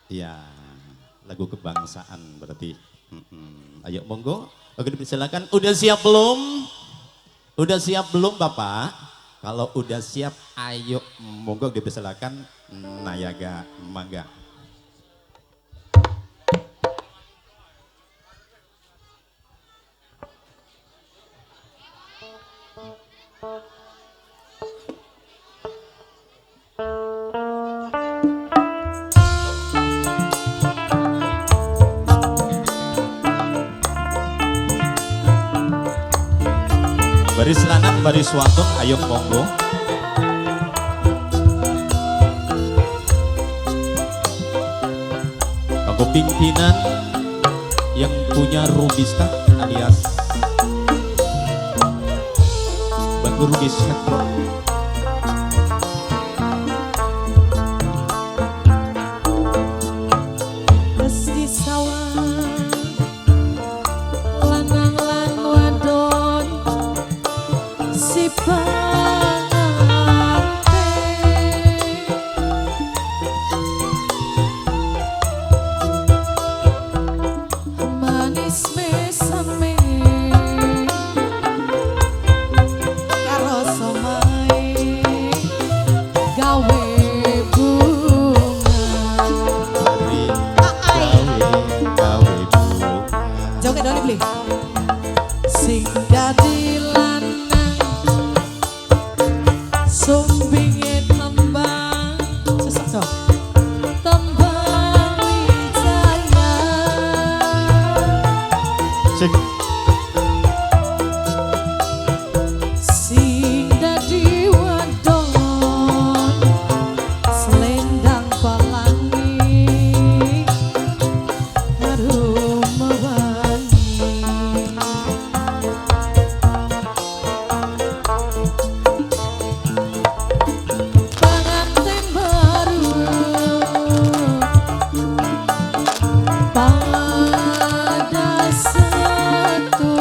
Ya, lagu kebangsaan berarti. Ayo monggo, oke dipersilakan. Udah siap belum? Udah siap belum Bapak? Kalau udah siap, ayo monggo dipersilakan. Nayaga Mangga. Baris lanang, baris wadon, ayo monggo. Kanggo pimpinan yang punya Rubista alias Bang Rubis Sekro. Mesti sawah lanang lan wadon si pengantin manis mesame karo somai gawe bunga Mari gawe bunga. jauh doli beli sing dadi lanang sumbinge tembang sesek so tembang wijaya Cek. sing dadi wadon selendang pelangi harum mewangi pengantin baru pada setuju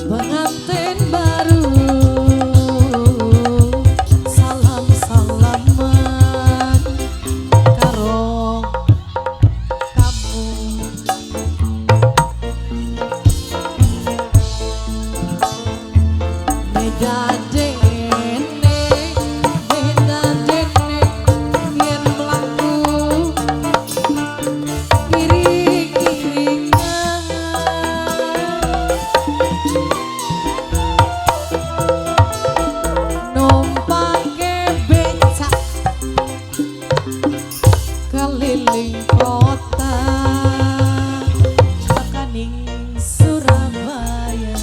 pengantin baru salam salaman karo kamu beda dene yen mlaku iring-iringan numpake becak keliling kota tekaning Surabaya.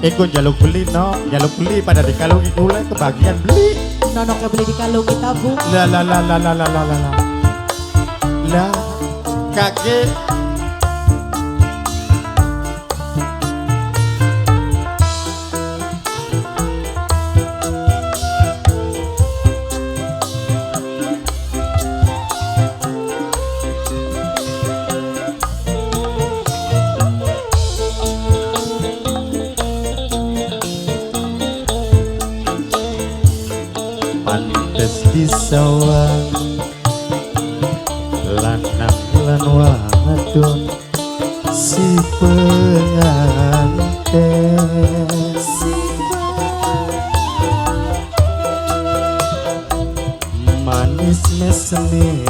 Eko jaluk beli no, jaluk beli pada dikalungi mulai kebagian beli. Nonoknya beli di kalung kita bu. La la la la la la la la la. La kakek pantes di sawah lanang lan wadon si pengantin manis mesene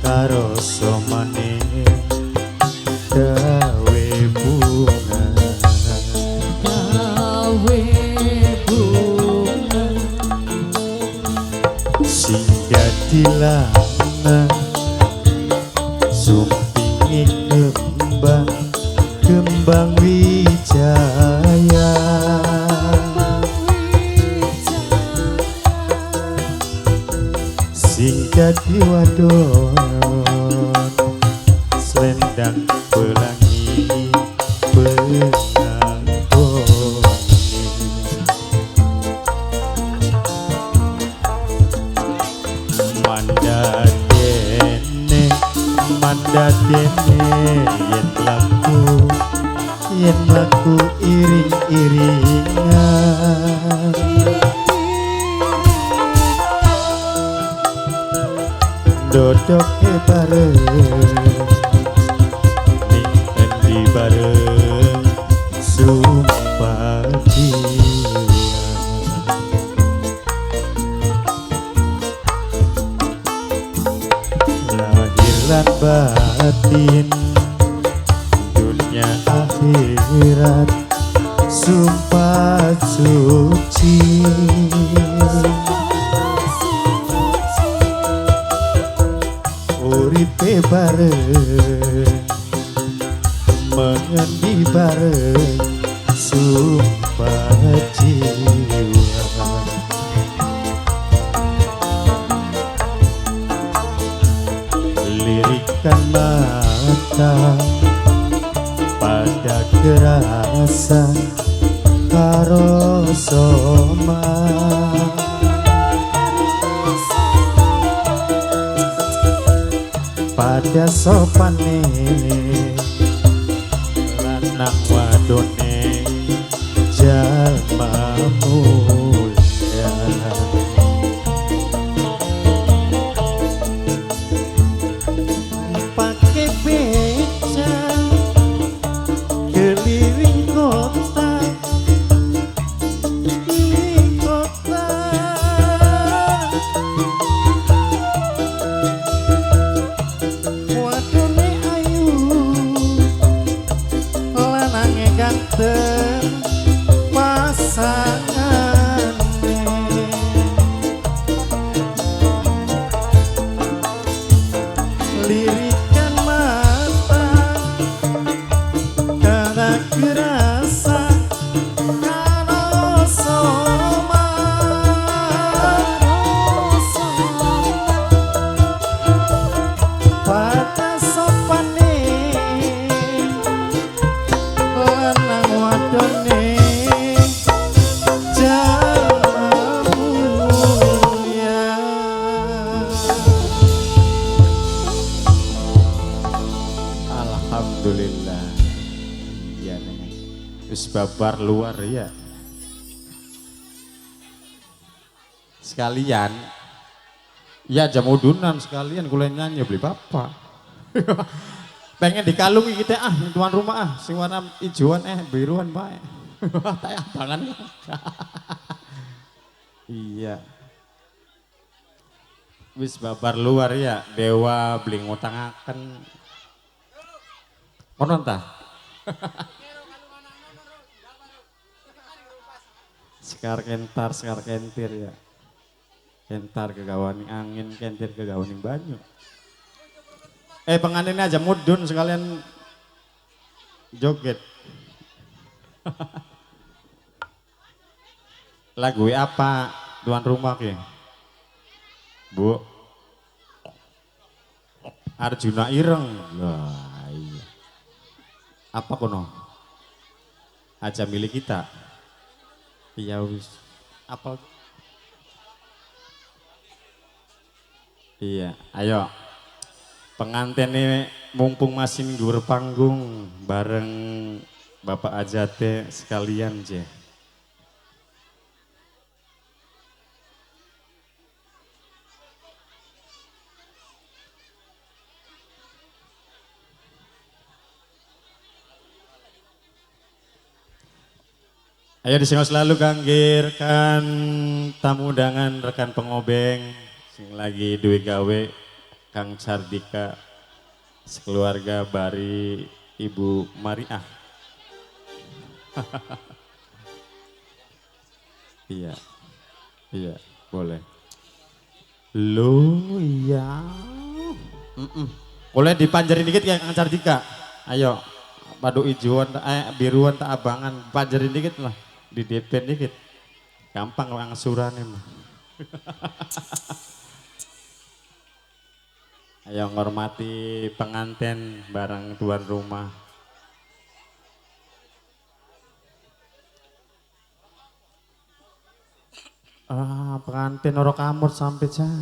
karo somane gawe bunga Gawe bunga sing dadi lanang sumpingi kembang kembang wijaya sing dadi wadon selendang pelangi penganggone mandat dene yen laku yen laku iring-iringan dodoke bareng ning endi bareng sumpah jiwa lahir lan batin dunia akhirat sumpah suci uripe bareng mengendi bareng sumpah jiwa lirikan mata pada kerasa karo soma pada sopane lanang wadone jalma mulia pake beca keliling kota wadone ayu lanange ganteng pasangane lirikan mata karena kerasa karo soma pada sopane lanang wadone jalma mulia alhamdulillah ya nih wis babar luar ya sekalian ya jamudunan sekalian kula nyanyi beli bapak pengen dikalungi kita tuan rumah sing warna ijoan biruan bae tak abangan iya wis babar luar ya dewa beli ngutangaken konon tah sekar kentir ya kentar kegawaning angin kentir kegawaning banyu pengantinnya aja mudun sekalian joget lagu apa tuan rumah ke Bu Arjuna Ireng lah iya apa kono aja milik kita iya wis apa iya ayo pengantin ini mumpung masih minggu panggung bareng Bapak Ajate sekalian je ayo disinggung selalu kangge rekan tamu undangan rekan pengobeng sing lagi duwe gawe Kang Cardika sekeluarga bari Ibu Mariah iya iya boleh lo iya boleh dipanjarin dikit ya Kang Cardika ayo padu ijuan biruan tak abangan panjarin dikit lah di depan dikit gampang angsuran emang ayo ngormati pengantin bareng tuan rumah pengantin ora kamur sampai cah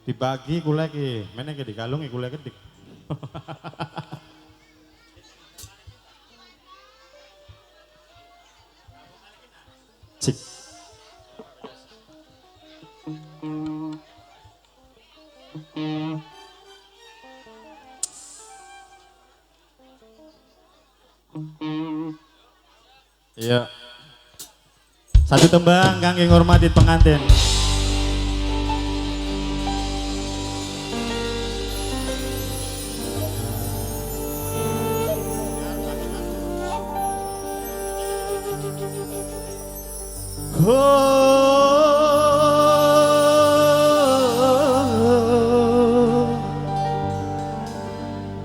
dibagi kula iki meneh ke dikalungi kula kedik Cik. Iya. Satu tembang kangge ngormati pengantin.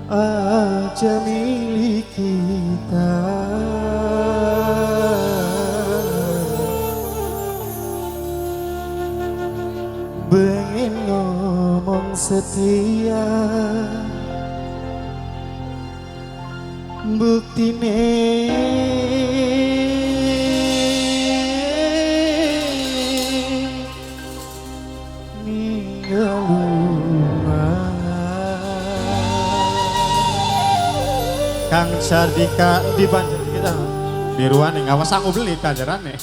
Aja milik kita, pengen ngomong setia, buktine Kang Sardika di Banjar kita biruan yang ngawas aku beli kajaran nih.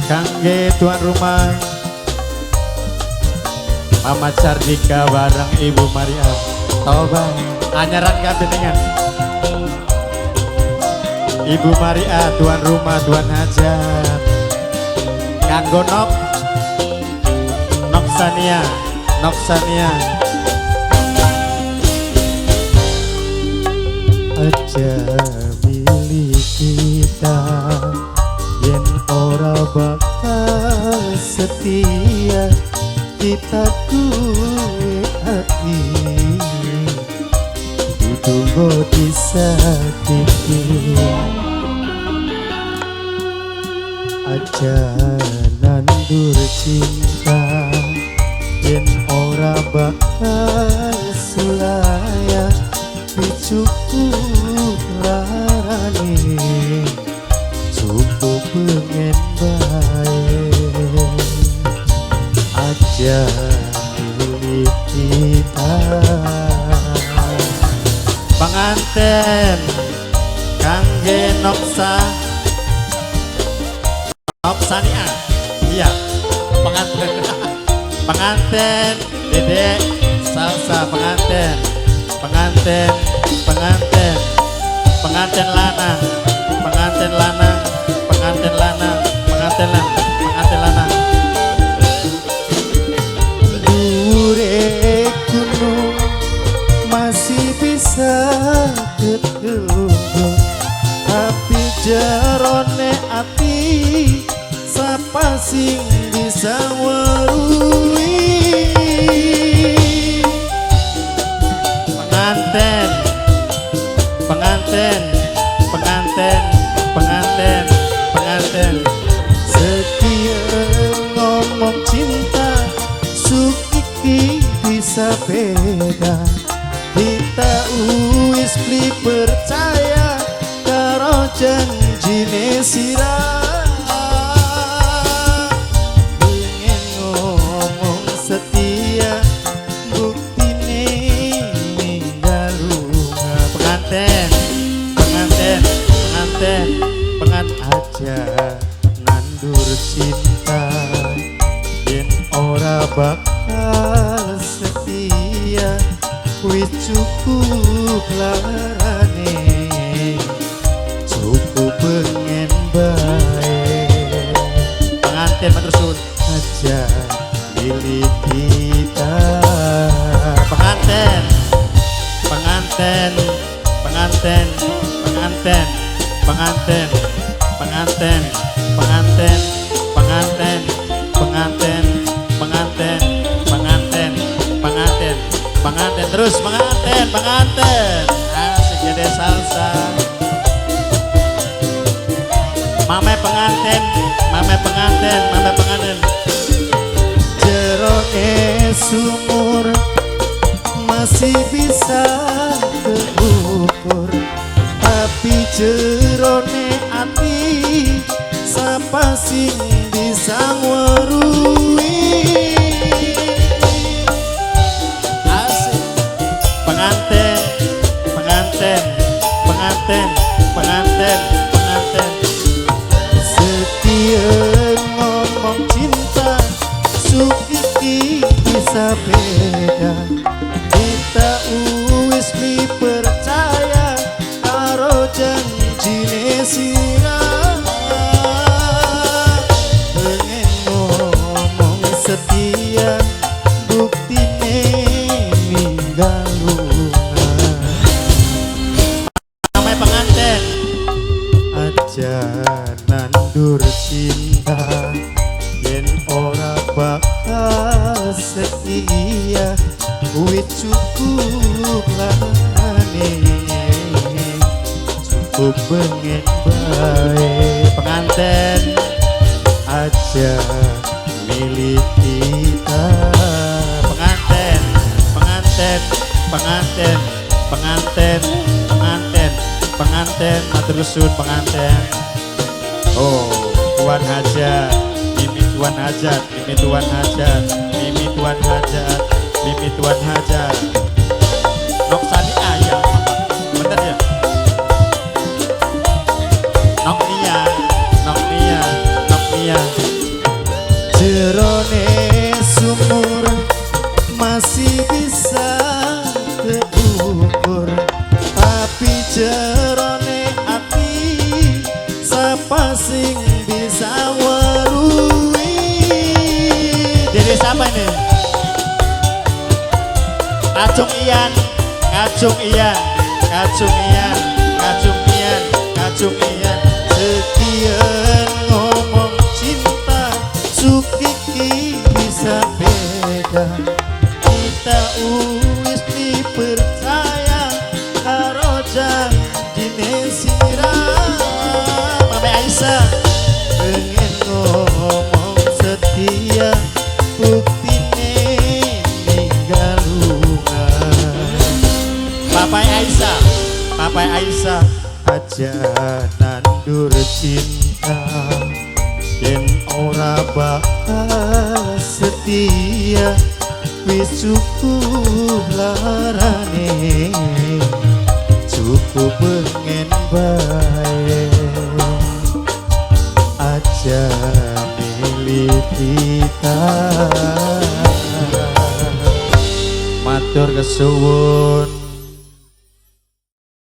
Kangge tuan rumah Mama Sardika bareng Ibu Maria. Toba anyaran kabetingan. Ibu Maria tuan rumah tuan hajat. Kanggo Noksania. aja milik kita, yen ora bakal setia, kita kuwe hati ditunggu disakiti. Aja nandur cinta, yen ora bakal sulaya, dicukup larane cukup pengen bae. Aja milik kita, penganten kangge Noksania. Iya penganten Dedek salsa, penganten lanang dure gunung masih bisa ketemu, tapi jerone ati sapa sing bisa weruhi. penganten Setia ngomong cinta, sukiki bisa beda. Kita wis beli percaya karo janjine sirah. Pengen ngomong setia, buktine ninggal lunga. penganten Aja nandur cinta, yen ora bakal setia, wis cukup larane cukup pengen bae. penganten matur suwun. Aja milik kita, penganten terus penganten asik gede salsa. Mame penganten jerone sumur masih bisa ketemu, sing bisa ngwerui. Asik. Penganten, penganten, penganten, penganten, penganten. Setia ngomong cinta Sukiki bisa beda. Kita wis dipercaya karo janjine sirah. Pengen ngomong setia buktine ninggal lunga. Namanya penganten. Aja nandur cinta yen ora bakal setia kuwi cukup lane cukup pengen bae. Penganten. Aja milik kita. Penganten, penganten, penganten, penganten, penganten, penganten, matur nuwun penganten. Oh, tuan hajat, mimi tuan hajat, mimi tuan hajat, mimi tuan hajat, mimi tuan hajat. Nok sani ayam, bener ya? Nok Nia, nok Nia, nok Nia. Jerone sumur masih bisa terukur, tapi jerone ati sapa sing bisa werui. Dari siapa ini? Kacung Ian, Kacung Ian, Kacung Ian, Kacung Ian, Kacung Ian. Sekian ngomong cinta Sukiki bisa beda. Kita wis dipercaya karo janjine sirah. Mame Aisyah. Pengen ngomong setia buktine ninggal lunga. Papai Aisyah, Papai Aisyah. Aja nandur cinta yen ora bakal setia wis cukup larane cukup pengen bae. Aja milik kita. Matur kesuwun